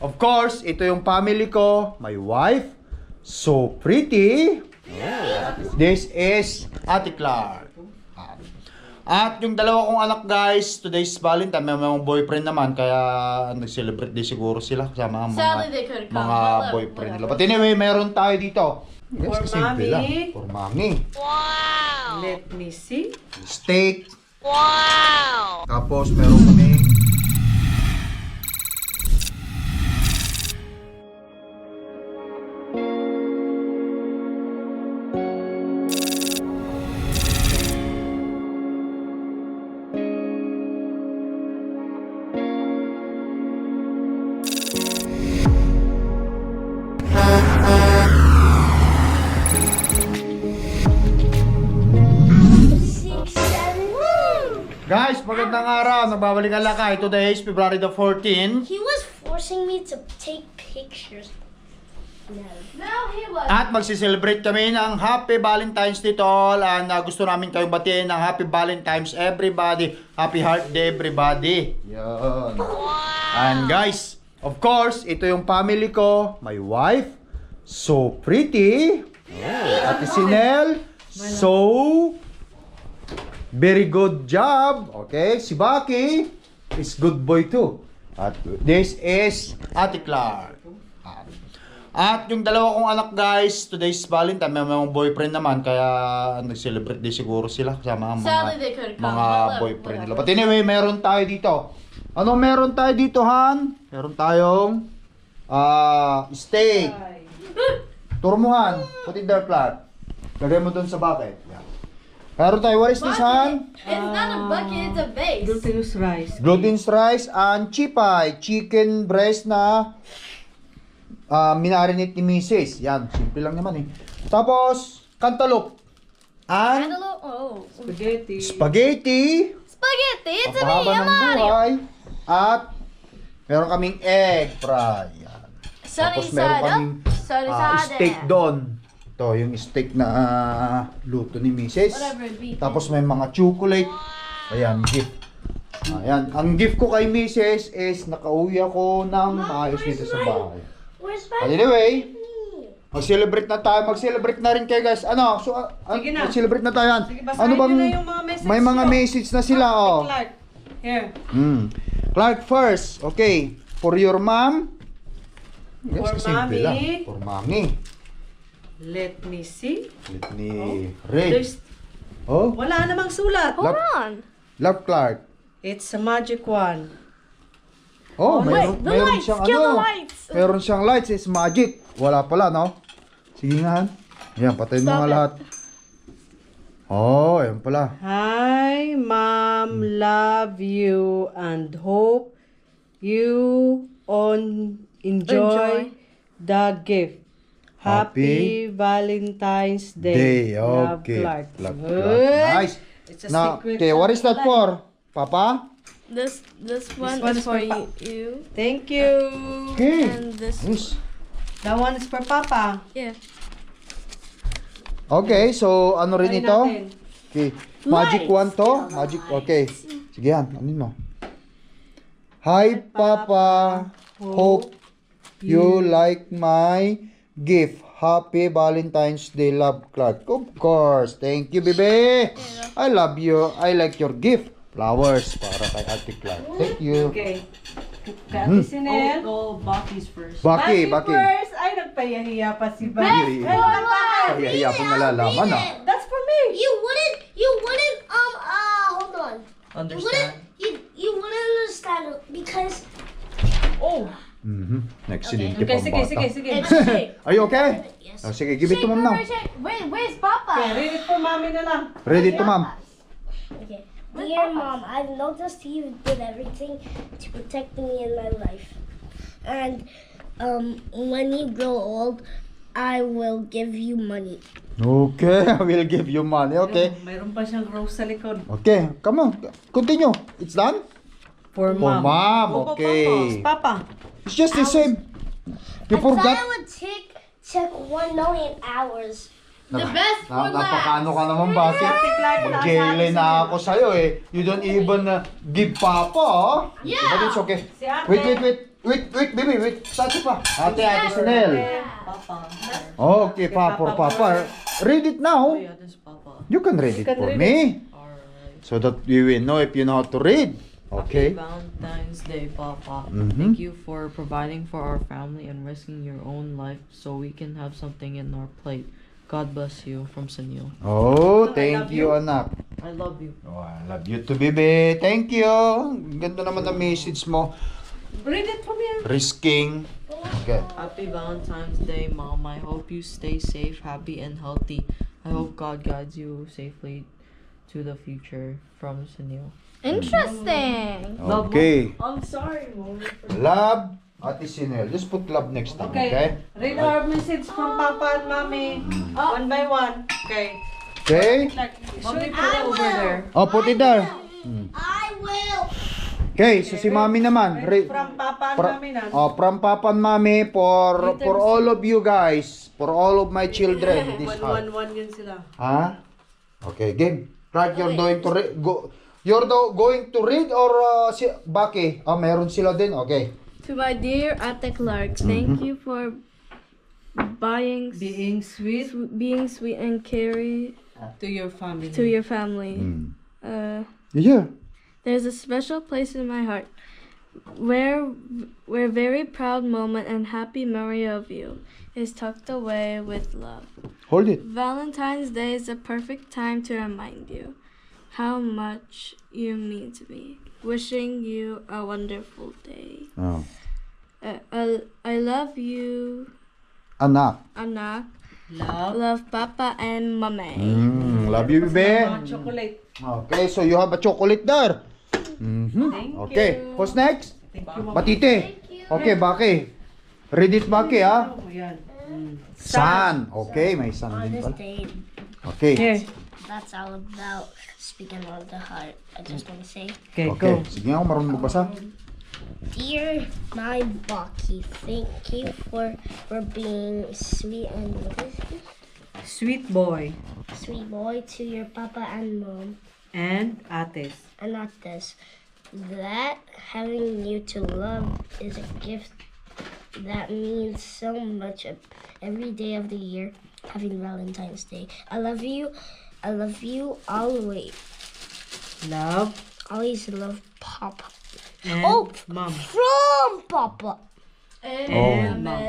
of course, ito yung family ko. My wife. So pretty. This is Ate Clark. At yung dalawa kong anak guys, today's Valentine, may mga boyfriend naman, kaya nag-celebrate din siguro sila kasama ang mga boyfriend nila. But anyway, meron tayo dito. For mommy. For mommy. Wow! Let me see. Steak. Wow! Tapos meron kami guys, magandang araw. Nagbabalik ang lakay. Today is February the 14th. He was forcing me to take pictures. No, he was. At magsi-celebrate kami ng Happy Valentines dito all. And gusto namin kayong batiin ng Happy Valentines everybody. Happy Heart Day everybody. Yan. And guys, of course, ito yung family ko. My wife. So pretty. Ate Sinel. So very good job. Okay, si Baki is good boy too. At this is Ate Clark. At yung dalawa kong anak guys, today's Valentine, may mga boyfriend naman, kaya nag-celebrate din siguro sila kasama ang mga boyfriend nila. But anyway, meron tayo dito. Ano meron tayo dito, Han? Meron tayong steak. Turo mo, Han. Put it there flat. Lagay mo dun sa bucket. Yeah. Meron tayo, what is this, Han? It's not a bucket, it's a vase. Glutinous rice. Glutinous rice and chipay. Chicken breast na minarinate ni Mrs. Yan, simple lang naman eh. Tapos, cantaloupe. And Oh. Spaghetti. spaghetti. Spaghetti, it's a Pahaba me, ng buhay. At meron kaming egg fry. Yan. Sunny Tapos meron side kaming up, sunny side steak down. doon. Ito, yung steak na luto ni Mrs. Whatever it be. Tapos may mga chocolate. Ayan, gift. Ayan, ang gift ko kay Mrs. is nakauwi ako ng maayos dito sa bahay. Where's But my anyway, mag-celebrate na tayo. Mag-celebrate na rin kayo guys. Ano? So, Sige na. mag-celebrate na tayo yan. Sige, basahin Ano bang, nyo na yung mga message may mga nyo. message na sila oh. Clark. Here. Clark first. Okay. For your mom. Yes, For simple mommy. lang. For mommy. Let me see. Let me read. There's, Oh, wala namang sulat. Hold on. love Clark. It's a magic one. Oh, mayroon, the mayroon lights, siyang kill ano. the lights. Meron siyang lights. It's magic. Wala pala, no? Sige nga. Han. Yan, patayin mo Stop nga it. lahat. Oh, yan pala. Hi, Mom. Love you and hope you enjoy the gift. Happy Valentine's Day. Love, Okay. Clark. Love Good. Clark. Nice. It's a Now, secret. okay, what is that for? Papa? This one one is is for for you. Thank you. Okay. And this Yes. That one is for Papa. yeah. Okay, so ano rin Try ito? natin. Okay. Magic Lights. one to? Magic, okay. Sige yan, anin mo. Hi, Papa. Hope you like my gift. Happy Valentine's Day, love Clark. Of course. Thank you, baby. I love you. I like your gift. Flowers para kay Ate Clark. Thank you. Okay. Ate Sinel. Go Bucky's first. Baki. first. Ay, nagpayahiya pa si Baki. Baki. Kaya iya po nalalaman ah. That's for me. You wouldn't hold on. Understand? You wouldn't understand because Oh. Aksidente Okay, pang sige, bata. sige, sige. it's shake. Are you okay? Yes. Oh, sige, give it to mom now. Wait, where's Papa? Okay, read it for mommy na lang. Ready to mom. Okay. Dear Mom, I've noticed you did everything to protect me in my life. And when you grow old, I will give you money. Okay, I will give you money. Okay. Mayroon pa siyang rose sa likod. Okay, come on. Continue. It's done? For For mom, Opo, okay. Papa. It's just the same. You I thought forgot. it would take 1 million hours. The best for last. Napakaano ka naman, bakit? Ate Clark, Mag-jailay na ako sa'yo eh. You don't even give papa, oh. Yeah. But it's okay. Si ate. Wait. Wait, baby, wait. Saan pa? Ate Sinel. Papa. Okay, Papa. Read it now. Oh yeah, this is Papa. You can read it for me. Alright. So that we will know if you know how to read. Okay. Happy Valentine's Day, Papa. Mhm. Thank you for providing for our family and risking your own life so we can have something in our plate. God bless you from Sunil. Oh, thank you, anak. I love you. Oh, I love you too, baby. Thank you. Ganda naman ang message mo. Read it from here. Risking. Okay. Happy Valentine's Day, Mom. I hope you stay safe, happy, and healthy. I hope God guides you safely to the future from Sunil. Interesting. Okay. I'm sorry, Mom. Love, Ate Sinel. Just put love next time, okay? Okay. Read our message from Papa and Mommy. One by one. Okay. Okay? Mommy, put it over there. Oh, put it there. I will. Okay, so si Mami naman. From Papa and Mommy na. From Papa and Mami for all of you guys, for all of my children. This heart. One yun sila. Ha? Okay, game. Right, you're going to read. You're going to read or si Baki? Ah, meron sila din. Okay. To my dear Ate Clark, thank you for being sweet and caring To your family. to your family. Yeah. There's a special place in my heart. We're very proud moment and happy memory of you is tucked away with love. Hold it. Valentine's Day is a perfect time to remind you how much you mean to me. Wishing you a wonderful day. Oh. I love you, Anak. anak. Love. Love Papa and Mame. Love you, babe. Chocolate. Okay, so you have a chocolate there. Okay, who's next? Thank you, Mom. Batite. Okay, Baki. Read it, Baki, ha? Oh, yan. Sun. Okay, may sun On din this pala. day, Okay. Here. that's all about speaking on the heart. I just want to say, Okay, Okay. go. Sige nga, marunong magbasa. dear my Bucky, thank you for being sweet and Sweet boy. sweet boy to your papa and mom. And ates. And not this. That having you to love is a gift that means so much every day of the year. Having Valentine's Day. I love you. I love you always. Love. Always love Papa. And Oh! Mom. From Papa. And Mom.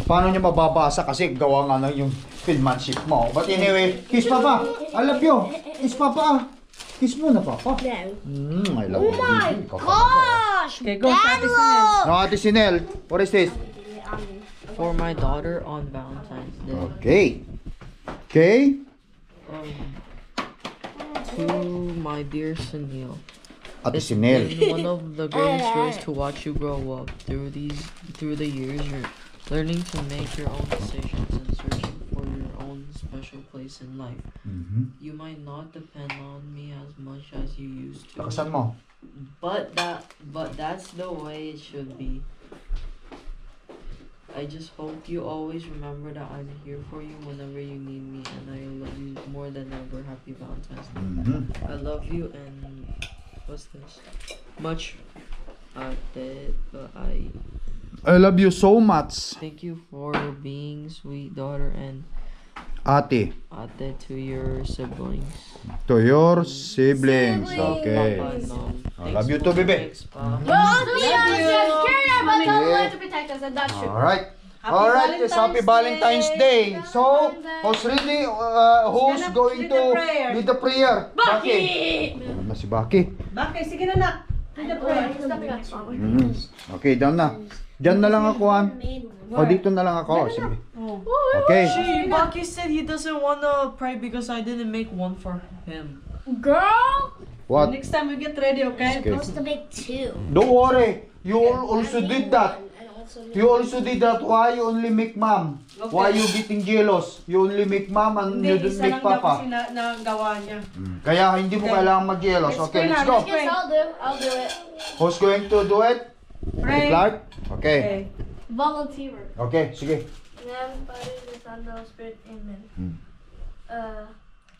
Paano niya mababasa kasi gawa nga ng yung penmanship mo. But anyway, kiss Papa. I love you. Kiss Papa. Kiss mo na, Papa. No. I love Oh you. my baby. gosh! Okay, go sa Ate Sinel. No, Ate Sinel, what is this? For my daughter on Valentine's Day. Okay. Okay. To my dear Sunil. Ate It's Sinel. been one of the greatest joys to watch you grow up. Through the years, you're learning to make your own decisions and searching for your own special place in life. You might not depend on me as much as you used to, Lakasan mo. but that's the way it should be. I just hope you always remember that I'm here for you whenever you need me, and I love you more than ever. Happy Valentine's Day. I love you, and what's this? Much. I love you so much. Thank you for being sweet daughter and Ate. ate to your siblings. To your siblings. Okay. Papa and Mom. I love you too, baby. Thanks, Pa. Alright. Alright, it's Happy Valentine's Day. So, who's really, who's going to lead the prayer? Baki. Ano na si Baki? Bakit? Sige na, nak. Read the prayer. Okay, down na. Diyan na lang ako, han. O, dito na lang ako. Sige. Okay. Baki said he doesn't wanna pray because I didn't make one for him. Girl! What? Next time we get ready, okay? Okay. Supposed to make two. Don't worry. You also did that. You also did that. Why you only make mom? Why you getting jealous? You only make mom and you Hindi, don't isa make lang daw kasi papa. nagawa niya. Kaya hindi mo kailangan mag-jealous. Okay, let's go. Yes, I'll do it. Who's going to do it? Pray. Clark? Okay. Okay. Volunteer. Okay, sige. In the name of the Father, the Son, and the Holy Spirit. Amen.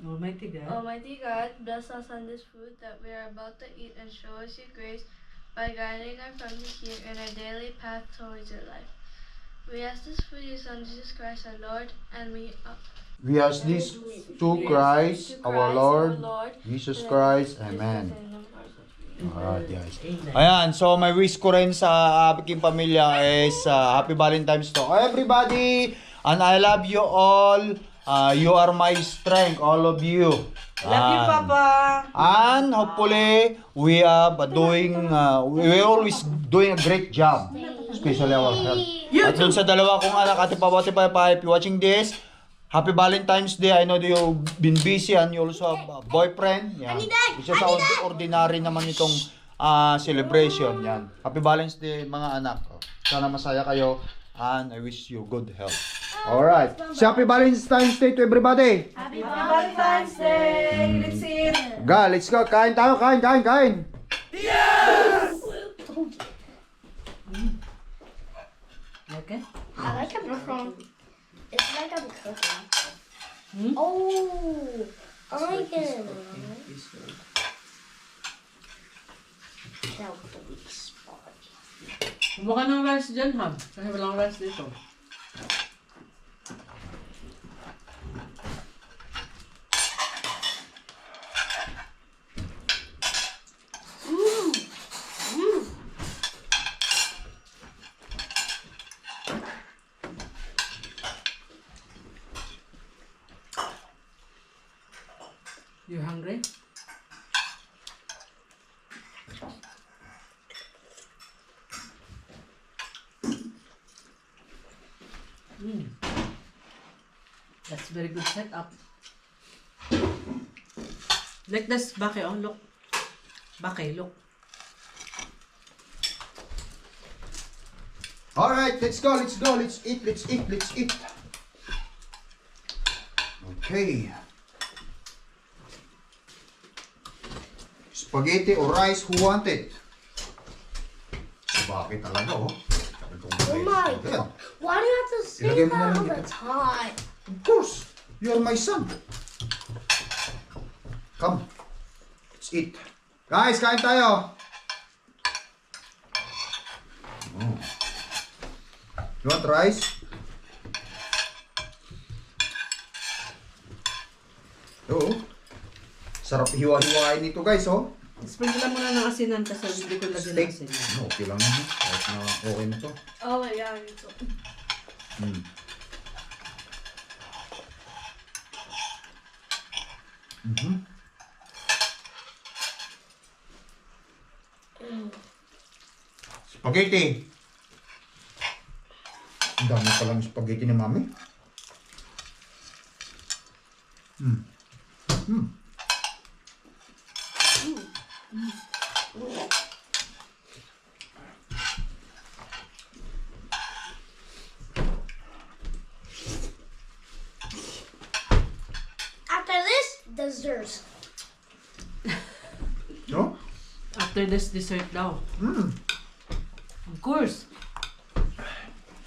Almighty God. Almighty God, bless us on this food that we are about to eat and show us your grace by guiding our family here in our daily path towards your life. We ask this for your Son, Jesus Christ, our Lord, and We ask this to Christ, our Lord, Jesus Christ. Amen. Alright, guys. Ayan, so may wish ko rin sa aking pamilya is Happy Valentine's to everybody. And I love you all. You are my strength, all of you. Love you, Papa. And hopefully, we are we always doing a great job. Especially our health. At dun sa dalawa kong anak, Ate Papa, Ate Papa, if you're watching this, Happy Valentine's Day. I know that you've been busy and you also have a boyfriend. Yan. It's just ordinary naman itong celebration. Yan. Happy Valentine's Day, mga anak. Sana masaya kayo and I wish you good health. Alright. So, Happy Valentine's Day to everybody. Happy Valentine's Day. Let's eat. Let's go. Kain tayo. Kain. Okay. I like it. It's like I'm cooking. Oh, I like it. That was sponge. Kumuha ng rice dyan, ha? Kasi walang rice dito. You hungry? That's very good setup. Like this, Bake, oh, look. Bake, look. Alright, let's go. Let's eat. Okay. Spaghetti or rice, who want it? Bakit talaga, oh. Oh my God. Why do you have to say Ilagay mo na that lang all the dito. time? Of course, you are my son. Come, let's eat. Guys, kain tayo. Oh. You want rice? Oo. Sarap hiwa-hiwain nito, guys, oh. Sprinkle mo na ng asinan kasi hindi ko lagyan ng Steak. asinan. No, okay lang yun. Kahit na okay na to. Oh my God, me too. Spaghetti. Ang dami palang spaghetti ni Mami. After this, desserts. No? After this dessert daw. Of course.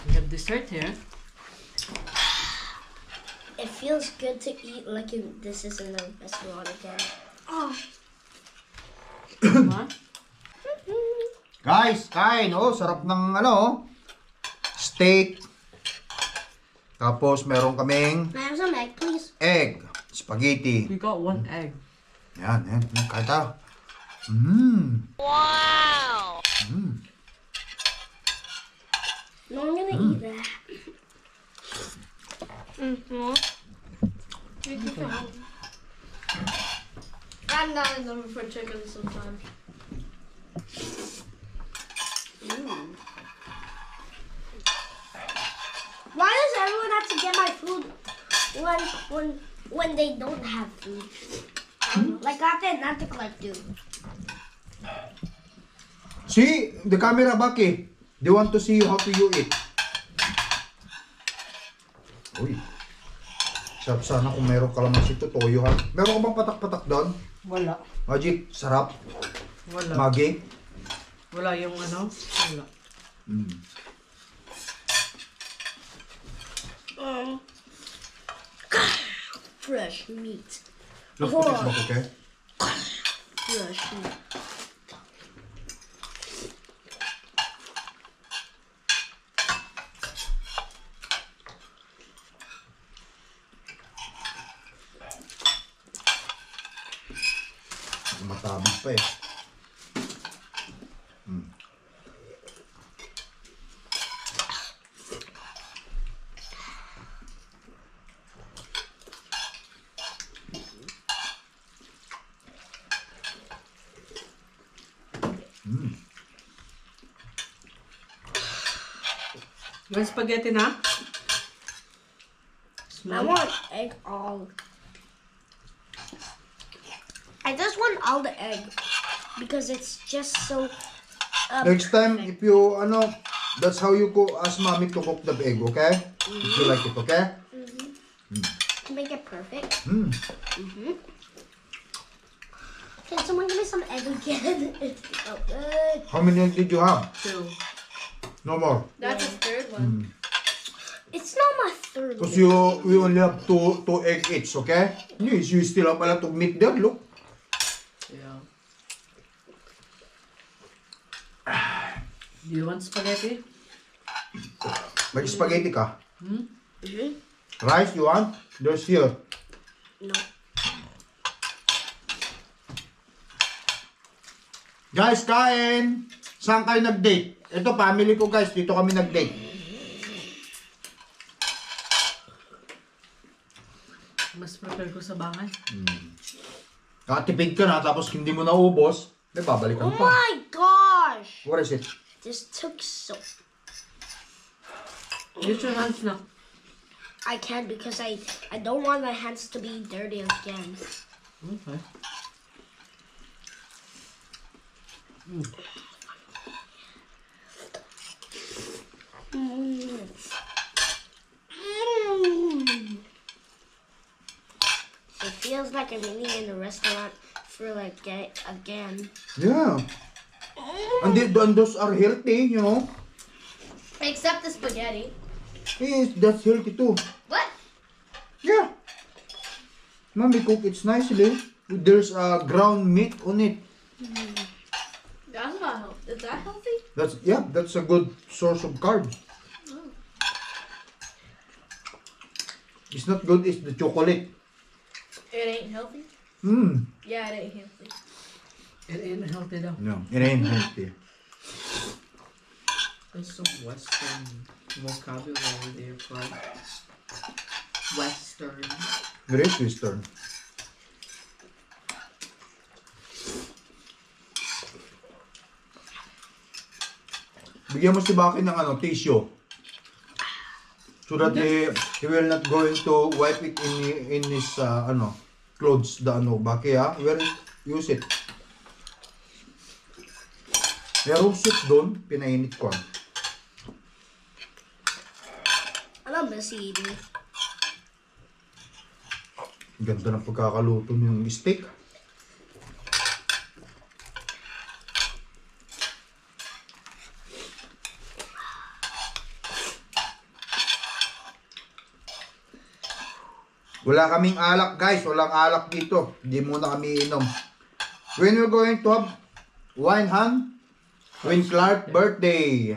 We have dessert here. It feels good to eat like this is in a restaurant again. What? Guys, kain. Oh, sarap ng steak. Tapos meron kaming May I have some egg, please? egg, spaghetti. We got one egg. Yan. Kain tayo. Wow! No, I'm gonna eat that. I'm not in the mood for chicken sometimes. Why does everyone have to get my food when they don't have food? Like Ate and Auntie Clark do. See, the camera, Baki. They want to see how to you eat. Uy. Sarap sana kung meron kalamansi to, toyo ha. Meron ka bang patak-patak doon? Wala. Magic, sarap. Wala. Magi. Wala yung ano? Wala. Fresh meat. Look, put it back, okay? Fresh meat. Matabig pa eh. May spaghetti na? I want egg all. I just want all the egg because it's just so. Next time, if you, that's how you cook, ask mommy to cook the egg, okay? If you like it, okay? To make it perfect. Mm. Can someone give me some egg again? It's so good. How many egg did you have? 2. No more. That's his third one. It's not my third. Because we only have two egg each, okay? Yes, you still have a lot of meat there, look. Yeah. Do you want spaghetti? May spaghetti ka? Mm-hmm. Rice you want? There's here. No. Guys, kain! Saan kayo nag-date? Ito, family ko guys. Dito kami nag-date. Mas prepare ko sa bahay. Katipid ka na, tapos hindi mo naubos. May babalikan Oh pa. my gosh! What is it? This took so. Use your hands now. I can't because I don't want my hands to be dirty again. Okay. It feels like I'm eating in a restaurant for like again. Yeah. And those are healthy, you know. Except the spaghetti. Yes, that's healthy too. What? Yeah. Mommy cook it's nicely. There's ground meat on it. That's not healthy. Is that healthy? That's a good source of carbs. It's not good, it's the chocolate. It ain't healthy? Yeah, it ain't healthy. It ain't healthy daw. No, it ain't healthy. There's some Western vocabulary there for Western. Very Western. Bigyan mo si Baki ng tissue. So that he will not going to wipe it in his clothes, Baki where use it. Merong soup doon, pinainit ko. I love this eating. Ganda ng pagkakaluto ng steak. Wala kaming alak guys, walang alak dito. Hindi muna kami inom. When we're going to have wine hand? When Clark's birthday.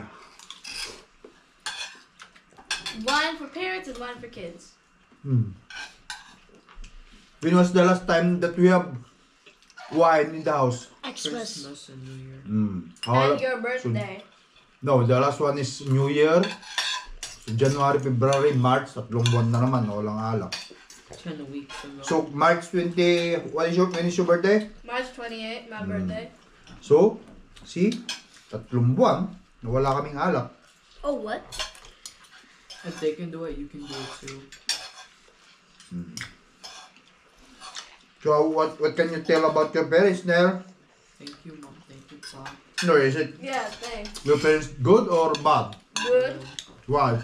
One for parents and one for kids. When was the last time that we have wine in the house? Xmas. Christmas and New Year. And your birthday. No, the last one is New Year. So January, February, March, 3 buwan na naman, walang alak. 10 weeks ago. So March 20, when is your birthday? March 28th, my birthday. So, see? 3 buwan na wala kaming alak. Oh, what? If they can do it, you can do it too. So what can you tell about your parents there? Thank you, Mom. Thank you, Pop. No, is it Yeah, thanks. your parents good or bad? Good. Why?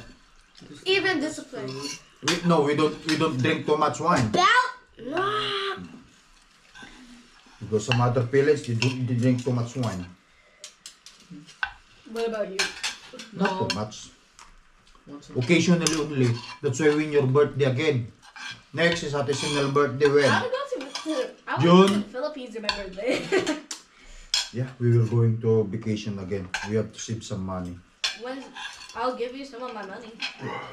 Even disciplined. We don't drink too much wine. Because some other parents they drink too much wine. What about you? Not No. too much. Once a Occasionally only. That's why when your birthday again. Next is artisanal birthday when? I want to go to June. the Philippines for my birthday. Yeah, we will going to vacation again. We have to save some money. When I'll give you some of my money.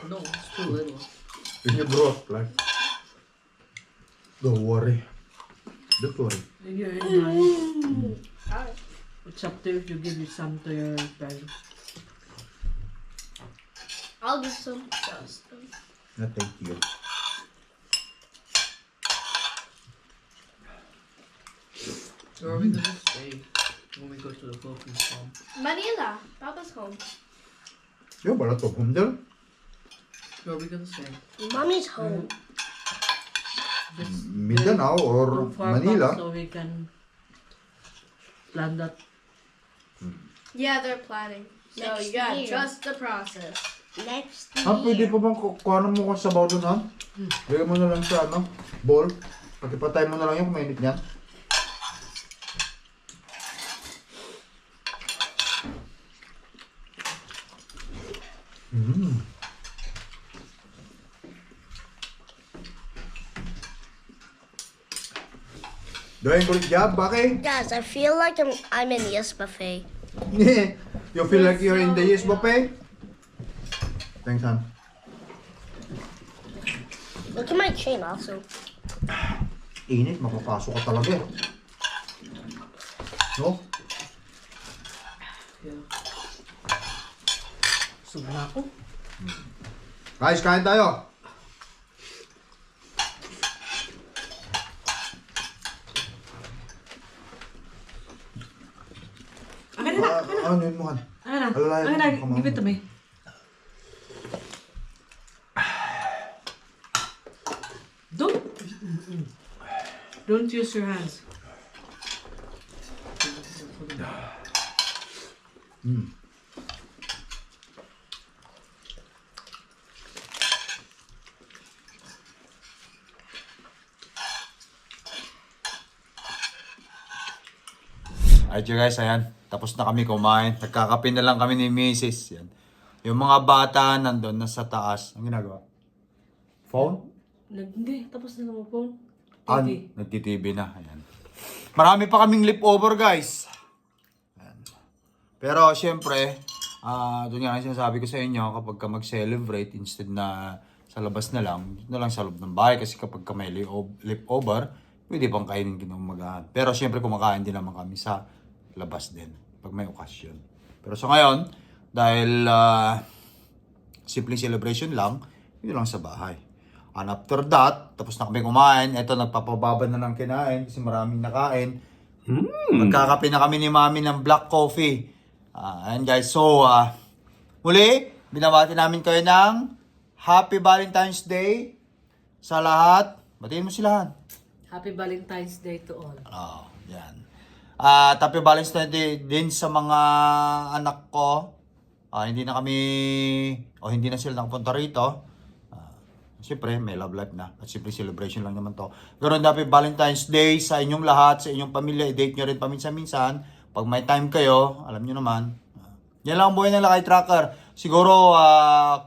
No, it's too little. When you grow up, like, don't worry. Don't worry. When you're in line, it's up to if you give some to your friend. I'll give some dust. No, thank you. Where are we gonna stay when we go to the Philippines farm? Manila, Papa's home. Yung pala to, home there. Where are we gonna stay? Mommy's home. Just Mindanao or go far Manila. back so we can plan that. Yeah, they're planning. So Next you gotta year. trust the process. Next Ah, pwede year. pa bang kuhanan mo kung sabaw doon, ha? Lagyan mo na lang sa bowl. Pagkipatay mo na lang yung kumainit niyan. Doing good job, bakit? Guys, I feel like I'm in Yes Buffet. You feel like you're in the Yes Buffet? Thanks, Han. Look at my chain also. Init, mapapasok ka talaga. No? Yeah. Busog na ako. Guys, kain tayo. Akin na! Ano yun mo, Han? Akin na! Alalayan Akin na! mo, come on. Give it to me. Don't use your hands. Alright you guys, ayan. Tapos na kami kumain. Nagkakape na lang kami ni Mrs. Yan. Yung mga bata nandun, nasa taas. Ang ginagawa? Phone? Hindi, tapos na naman phone. TV. Nagti-TV na. Ayan. Marami pa kaming lip over guys. Ayan. Pero syempre, doon nga ang sinasabi ko sa inyo, kapag ka mag-celebrate, instead na sa labas na lang sa loob ng bahay. Kasi kapag ka may lip over, pwede pang kainin kinumagahan. Pero syempre kumakain din naman kami sa labas din pag may okasyon. Pero so ngayon, dahil simple celebration lang, yun lang sa bahay. And after that, tapos na kami kumain. Ito, nagpapababa na ng kinain kasi maraming nakain. Magkakape na kami ni Mami ng black coffee. And guys, so muli, binabati namin kayo ng Happy Valentine's Day sa lahat. Batiin mo sila. Happy Valentine's Day to all. Yan. Happy Valentine's Day din sa mga anak ko. Hindi na kami, hindi na sila nakapunta rito. Siyempre, may love life na. At siyempre, celebration lang naman to. Pero Happy Valentine's Day sa inyong lahat, sa inyong pamilya. I-date nyo rin paminsan-minsan. Pag may time kayo, alam nyo naman. Yan lang ang buhay ng Lakay Trucker. Siguro,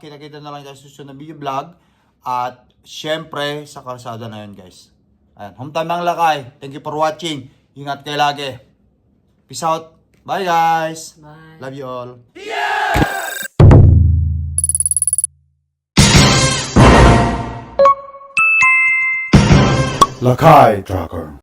kita-kita na lang tayo sa susunod na video vlog. At siyempre, sa karsada na yun, guys. Ayan, home time ang Lakay. Thank you for watching. Ingat kayo lagi. Peace out. Bye, guys. Bye. Love you all. Lakay Trucker.